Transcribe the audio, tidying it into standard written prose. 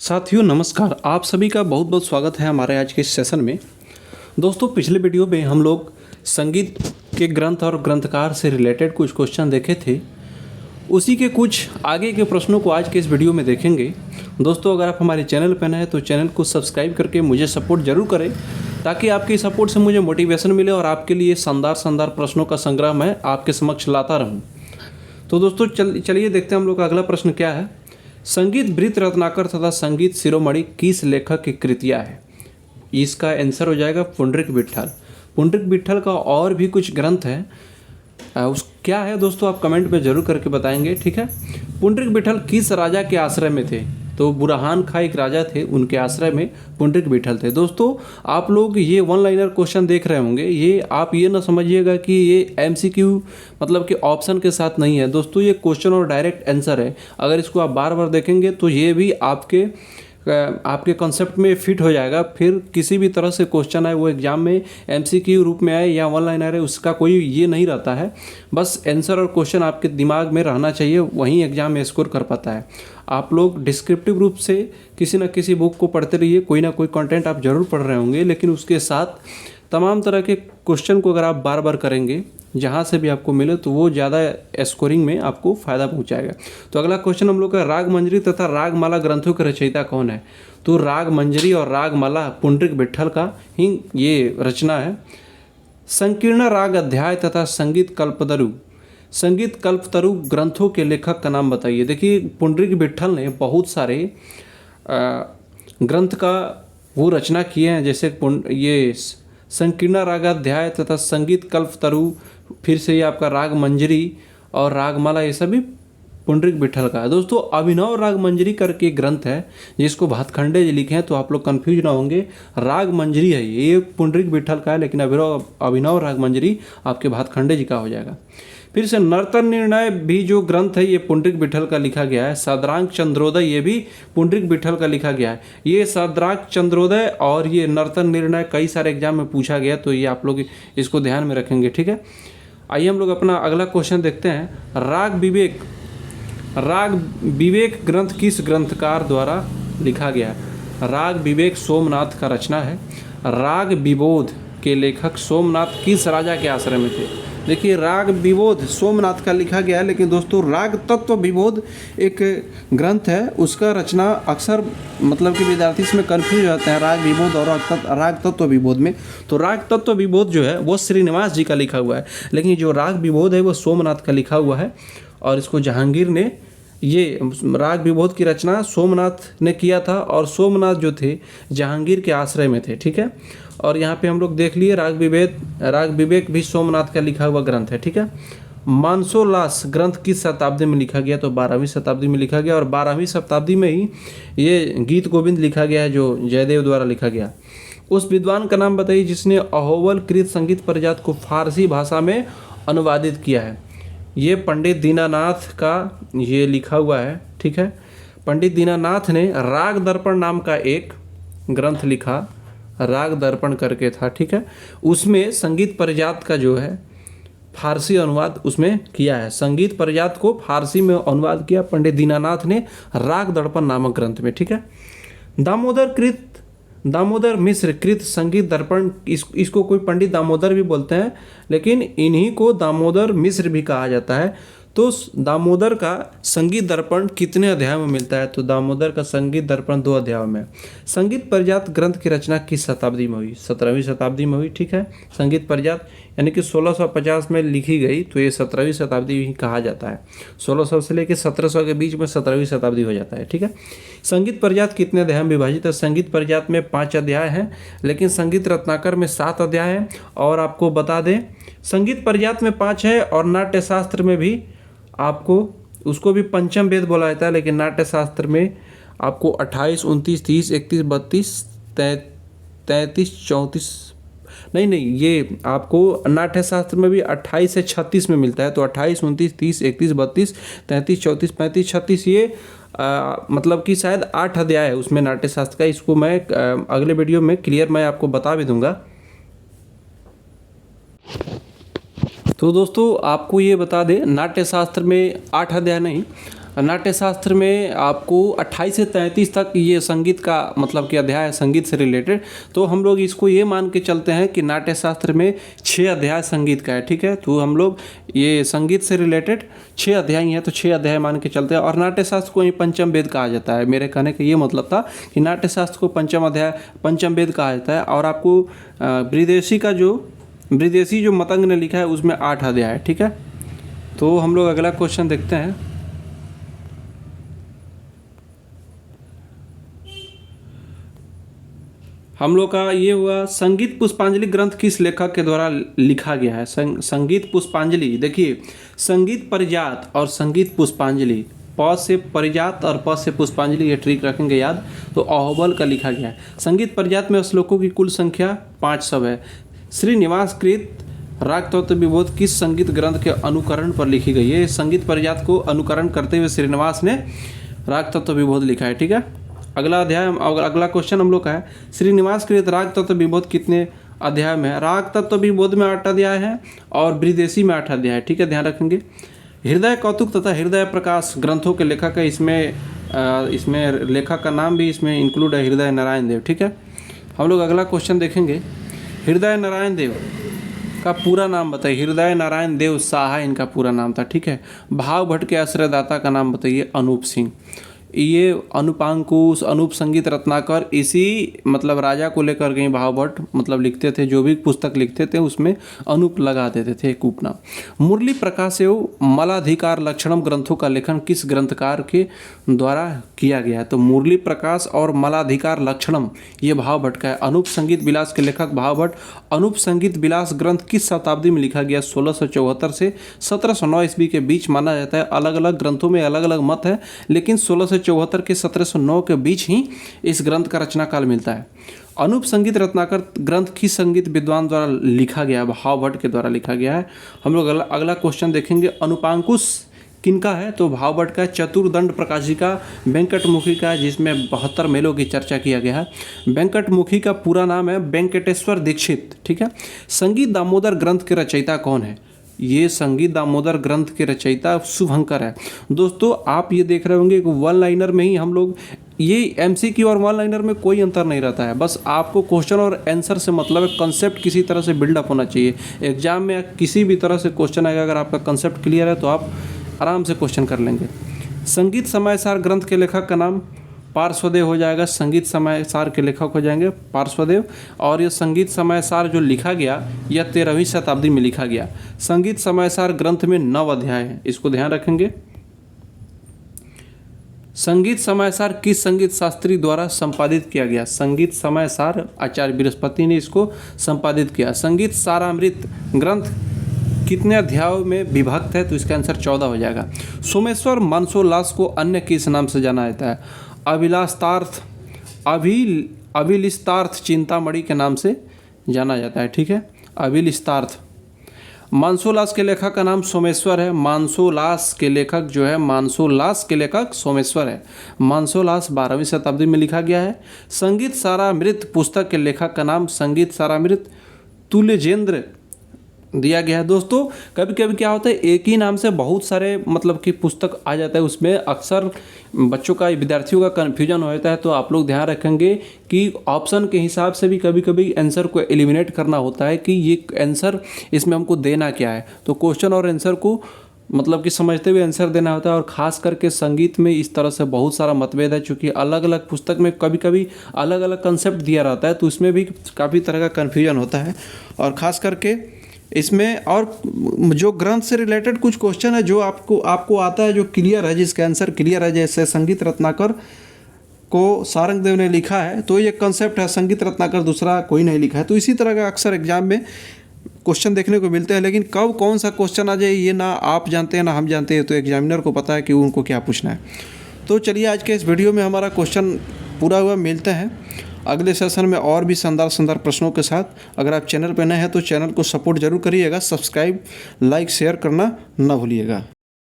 साथियों नमस्कार, आप सभी का बहुत बहुत स्वागत है हमारे आज के इस सेशन में। दोस्तों पिछले वीडियो में हम लोग संगीत के ग्रंथ और ग्रंथकार से रिलेटेड कुछ क्वेश्चन देखे थे। उसी के कुछ आगे के प्रश्नों को आज के इस वीडियो में देखेंगे। दोस्तों अगर आप हमारे चैनल पर नए हैं तो चैनल को सब्सक्राइब करके मुझे सपोर्ट जरूर करें, ताकि आपके सपोर्ट से मुझे मोटिवेशन मिले और आपके लिए शानदार प्रश्नों का संग्रह मैं आपके समक्ष लाता रहूँ। तो दोस्तों चलिए देखते हैं हम लोग का अगला प्रश्न क्या है। संगीत वृत्त रत्नाकर तथा संगीत शिरोमणि किस लेखक की कृतियाँ है? इसका आंसर हो जाएगा पुंडरीक विट्ठल। पुंडरीक विट्ठल का और भी कुछ ग्रंथ है, उस क्या है दोस्तों आप कमेंट में जरूर करके बताएंगे, ठीक है। पुंडरीक विट्ठल किस राजा के आश्रय में थे? तो बुरहान खां एक राजा थे, उनके आश्रय में पुंडरीक विट्ठल थे। दोस्तों आप लोग ये वन लाइनर क्वेश्चन देख रहे होंगे, ये आप ये ना समझिएगा कि ये एमसीक्यू मतलब कि ऑप्शन के साथ नहीं है। दोस्तों ये क्वेश्चन और डायरेक्ट आंसर है। अगर इसको आप बार बार देखेंगे तो ये भी आपके कॉन्सेप्ट में फिट हो जाएगा। फिर किसी भी तरह से क्वेश्चन आए वो एग्जाम में एमसीक्यू रूप में आए या वन लाइनर है, उसका कोई ये नहीं रहता है। बस आंसर और क्वेश्चन आपके दिमाग में रहना चाहिए, वहीं एग्जाम में स्कोर कर पाता है। आप लोग डिस्क्रिप्टिव रूप से किसी न किसी बुक को पढ़ते रहिए, कोई ना कोई कंटेंट आप जरूर पढ़ रहे होंगे, लेकिन उसके साथ तमाम तरह के क्वेश्चन को अगर आप बार बार करेंगे जहाँ से भी आपको मिले तो वो ज़्यादा स्कोरिंग में आपको फ़ायदा पहुँचाएगा। तो अगला क्वेश्चन हम लोग का राग मंजरी तथा रागमाला ग्रंथों के रचयिता कौन है? तो राग मंजरी और रागमाला पुंडरीक विट्ठल का ही ये रचना है। संकीर्ण राग अध्याय तथा संगीत कल्पतरु ग्रंथों के लेखक का नाम बताइए। देखिए पुंडरीक विट्ठल ने बहुत सारे ग्रंथ का वो रचना किए हैं, जैसे ये संकीर्ण रागाध्याय तथा संगीत कल्पतरु, फिर से ये आपका राग मंजरी और रागमाला, ये सभी पुंडरीक विट्ठल का है। दोस्तों अभिनव राग मंजरी करके ग्रंथ है जिसको भातखंडे जी लिखे हैं, तो आप लोग कंफ्यूज ना होंगे। राग मंजरी है ये पुंडरीक विट्ठल का है, लेकिन अभिनव राग मंजरी आपके भातखंडे जी का हो जाएगा। फिर से नर्तन निर्णय भी जो ग्रंथ है ये पुंडरीक विट्ठल का लिखा गया है। सद्रांक चंद्रोदय ये भी पुंडरीक विट्ठल का लिखा गया है। ये सद्रांक चंद्रोदय और ये नर्तन निर्णय कई सारे एग्जाम में पूछा गया, तो ये आप लोग इसको ध्यान में रखेंगे, ठीक है। आइए हम लोग अपना अगला क्वेश्चन देखते हैं। राग विवेक ग्रंथ किस ग्रंथकार द्वारा लिखा गया है? राग विवेक सोमनाथ का रचना है। राग विबोध के लेखक सोमनाथ किस राजा के आश्रय में थे? देखिए राग विबोध सोमनाथ का लिखा गया है, लेकिन दोस्तों राग तत्व विबोध एक ग्रंथ है, उसका रचना अक्सर मतलब कि विद्यार्थी इसमें कन्फ्यूज हो जाते हैं राग विबोध और राग तत्व विबोध में। तो राग तत्व विबोध जो है वो श्रीनिवास जी का लिखा हुआ है, लेकिन जो राग विबोध है वो सोमनाथ का लिखा हुआ है। और इसको जहांगीर ने, ये राग विबोध की रचना सोमनाथ ने किया था, और सोमनाथ जो थे जहांगीर के आश्रय में थे, ठीक है। और यहाँ पे हम लोग देख लिए राग विवेक भी सोमनाथ का लिखा हुआ ग्रंथ है, ठीक है। मानसोल्लास ग्रंथ किस शताब्दी में लिखा गया? तो 12वीं शताब्दी में लिखा गया, और 12वीं शताब्दी में ही ये गीत गोविंद लिखा गया है जो जयदेव द्वारा लिखा गया। उस विद्वान का नाम बताइए जिसने अहोवल कृत संगीत परिजात को फारसी भाषा में अनुवादित किया है। ये पंडित दीनानाथ का ये लिखा हुआ है, ठीक है। पंडित दीनानाथ ने राग दर्पण नाम का एक ग्रंथ लिखा, राग दर्पण करके था, ठीक है। उसमें संगीत परिजात का जो है फारसी अनुवाद उसमें किया है। संगीत परिजात को फारसी में अनुवाद किया पंडित दीनानाथ ने राग दर्पण नामक ग्रंथ में, ठीक है। दामोदर मिश्र कृत संगीत दर्पण, इसको कोई पंडित दामोदर भी बोलते हैं, लेकिन इन्हीं को दामोदर मिश्र भी कहा जाता है। तो दामोदर का संगीत दर्पण कितने अध्याय में मिलता है? तो दामोदर का संगीत दर्पण 2 अध्यायों में। संगीत परिजात ग्रंथ की रचना किस शताब्दी में हुई? 17वीं शताब्दी में हुई, ठीक है। संगीत परिजात यानी कि 1650 में लिखी गई, तो ये 17वीं शताब्दी ही कहा जाता है। 1600 से लेकर 1700 के बीच में 17वीं शताब्दी हो जाता है, ठीक है। संगीत परिजात कितने अध्याय में विभाजित है? संगीत परिजात में 5 अध्याय हैं, लेकिन संगीत रत्नाकर में 7 अध्याय हैं। और आपको बता दें संगीत परिजात में 5 है, और नाट्यशास्त्र में भी आपको उसको भी पंचम वेद बोला जाता है, लेकिन नाट्यशास्त्र में आपको 28, 29, 30, 31, 32, 33, 34 नहीं, ये आपको नाट्यशास्त्र में भी 28 से 36 में मिलता है। तो 28, 29, 30, 31, 32, 33, 34, 35, 36 ये मतलब कि शायद 8 अध्याय है उसमें नाट्यशास्त्र का। इसको मैं अगले वीडियो में क्लियर मैं आपको बता भी दूंगा। तो दोस्तों आपको ये बता दें नाट्यशास्त्र में 8 अध्याय नहीं, नाट्यशास्त्र में आपको 28 से 33 तक ये संगीत का मतलब कि अध्याय है संगीत से रिलेटेड। तो हम लोग इसको ये मान के चलते हैं कि नाट्यशास्त्र में 6 अध्याय संगीत का है, ठीक है। तो हम लोग ये संगीत से रिलेटेड 6 अध्याय हैं, तो 6 अध्याय मान के चलते हैं। और नाट्यशास्त्र को ही पंचम वेद कहा जाता है। मेरे कहने का ये मतलब था कि नाट्यशास्त्र को पंचम वेद कहा जाता है। और आपको विदेशी जो मतंग ने लिखा है उसमें 8 अध्याय है, ठीक है। तो हम लोग अगला क्वेश्चन देखते हैं। हम लोग का ये हुआ, संगीत पुष्पांजलि ग्रंथ किस लेखक के द्वारा लिखा गया है। संगीत पुष्पांजलि, देखिए संगीत परिजात और संगीत पुष्पांजलि, प से परिजात और प से पुष्पांजलि, ये ट्रिक रखेंगे याद। तो अहोबल का लिखा गया है। संगीत परिजात में श्लोकों की कुल संख्या 500 है। श्रीनिवास कृत राग तत्व विबोध किस संगीत ग्रंथ के अनुकरण पर लिखी गई है। संगीत परिजात को अनुकरण करते हुए श्रीनिवास ने राग तत्व विबोध लिखा है, ठीक है। अगला क्वेश्चन हम लोग का है, श्रीनिवास कृत राग तत्व विबोध कितने अध्याय में है। राग तत्व विबोध में 8 अध्याय है और विदेशी में 8 अध्याय है, ठीक है, ध्यान रखेंगे। हृदय कौतुक तथा हृदय प्रकाश ग्रंथों के लेखक है। इसमें लेखक का नाम भी इसमें इंक्लूड है, हृदय नारायण देव, ठीक है। हम लोग अगला क्वेश्चन देखेंगे, हृदय नारायण देव का पूरा नाम बताइए। हृदय नारायण देव साहा इनका पूरा नाम था, ठीक है। भाव भट्ट के आश्रयदाता का नाम बताइए। अनूप सिंह। ये अनुपांकुश, अनूप संगीत रत्नाकर, इसी मतलब राजा को लेकर के भाव भट्ट मतलब लिखते थे। जो भी पुस्तक लिखते थे उसमें अनूप लगा देते थे एक उपनाम। मुरली प्रकाश एवं मलाधिकार लक्षणम ग्रंथों का लेखन किस ग्रंथकार के द्वारा किया गया है। तो मुरली प्रकाश और मलाधिकार लक्षणम ये भाव भट्ट का है। अनूप संगीत विलास के लेखक भाव भट्ट। अनूप संगीत विलास ग्रंथ किस शताब्दी में लिखा गया। 1674 से 1709 ईस्वी के बीच माना जाता है। अलग अलग ग्रंथों में अलग अलग मत है, लेकिन 1674 के 1709 के बीच ही इस ग्रंथ का रचना काल मिलता है। अनूप संगीत रत्नाकर ग्रंथ किस संगीत विद्वान द्वारा लिखा गया है। भाव भट्ट के द्वारा लिखा गया है। हम लोग अगला क्वेश्चन देखेंगे, अनुपांकुश किनका है। तो भाव भट्ट का। चतुर्दंड प्रकाशिका वेंकटमुखी का है, जिसमें 72 मेलों की चर्चा किया गया है। वेंकटमुखी का पूरा नाम है वेंकटेश्वर दीक्षित, ठीक है। संगीत दामोदर ग्रंथ के रचयिता कौन है। ये संगीत दामोदर ग्रंथ के रचयिता शुभंकर है। दोस्तों आप ये देख रहे होंगे कि वन लाइनर में ही हम लोग, ये एमसीक्यू और वन लाइनर में कोई अंतर नहीं रहता है। बस आपको क्वेश्चन और आंसर से मतलब है, कंसेप्ट किसी तरह से बिल्डअप होना चाहिए। एग्जाम में किसी भी तरह से क्वेश्चन आएगा, अगर आपका कंसेप्ट क्लियर है तो आप आराम से क्वेश्चन कर लेंगे। संगीत समायसार ग्रंथ के लेखक का नाम पार्श्वदेव हो जाएगा। संगीत समायसार के लेखक हो जाएंगे पार्श्वदेव। और ये संगीत समायसार जो लिखा गया यह 13वीं शताब्दी में लिखा गया। संगीत समायसार ग्रंथ में 9 अध्याय हैं, इसको ध्यान रखेंगे। संगीत समायसार किस संगीत शास्त्री द्वारा संपादित किया गया। संगीत समायसार आचार्य बृहस्पति ने इसको संपादित किया। संगीत सारामृत ग्रंथ कितने अध्यायों में विभक्त है। तो इसका आंसर 14 हो जाएगा। सोमेश्वर मनसोल्लास को अन्य किस नाम से जाना जाता है। अभिलिस्तार्थ चिंतामणि के नाम से जाना जाता है, ठीक है। अभिलिस्तार्थ। मानसोल्लास के लेखक का नाम सोमेश्वर है। मानसोल्लास के लेखक जो है, मानसोल्लास के लेखक सोमेश्वर है। मानसोल्लास 12वीं शताब्दी में लिखा गया है। संगीत सारामृत पुस्तक के लेखक का नाम संगीत सारामृत तुल्यजेंद्र दिया गया है। दोस्तों कभी कभी क्या होता है, एक ही नाम से बहुत सारे मतलब कि पुस्तक आ जाता है, उसमें अक्सर बच्चों का, विद्यार्थियों का कन्फ्यूजन हो जाता है। तो आप लोग ध्यान रखेंगे कि ऑप्शन के हिसाब से भी कभी कभी आंसर को एलिमिनेट करना होता है कि ये आंसर इसमें हमको देना क्या है। तो क्वेश्चन और आंसर को मतलब कि समझते हुए आंसर देना होता है। और ख़ास करके संगीत में इस तरह से बहुत सारा मतभेद है, चूँकि अलग अलग पुस्तक में कभी कभी अलग अलग कंसेप्ट दिया रहता है, तो इसमें भी काफ़ी तरह का कन्फ्यूजन होता है। और ख़ास करके इसमें और जो ग्रंथ से रिलेटेड कुछ क्वेश्चन है जो आपको आता है, जो क्लियर है, जिसका आंसर क्लियर है, जैसे संगीत रत्नाकर को सारंगदेव ने लिखा है, तो ये कंसेप्ट है। संगीत रत्नाकर दूसरा कोई नहीं लिखा है। तो इसी तरह का अक्सर एग्जाम में क्वेश्चन देखने को मिलते हैं, लेकिन कब कौन सा क्वेश्चन आ जाए ये ना आप जानते हैं ना हम जानते हैं। तो एग्जामिनर को पता है कि उनको क्या पूछना है। तो चलिए आज के इस वीडियो में हमारा क्वेश्चन पूरा हुआ। मिलते हैं अगले सेशन में और भी शानदार प्रश्नों के साथ। अगर आप चैनल पर नए हैं तो चैनल को सपोर्ट जरूर करिएगा। सब्सक्राइब, लाइक, शेयर करना ना भूलिएगा।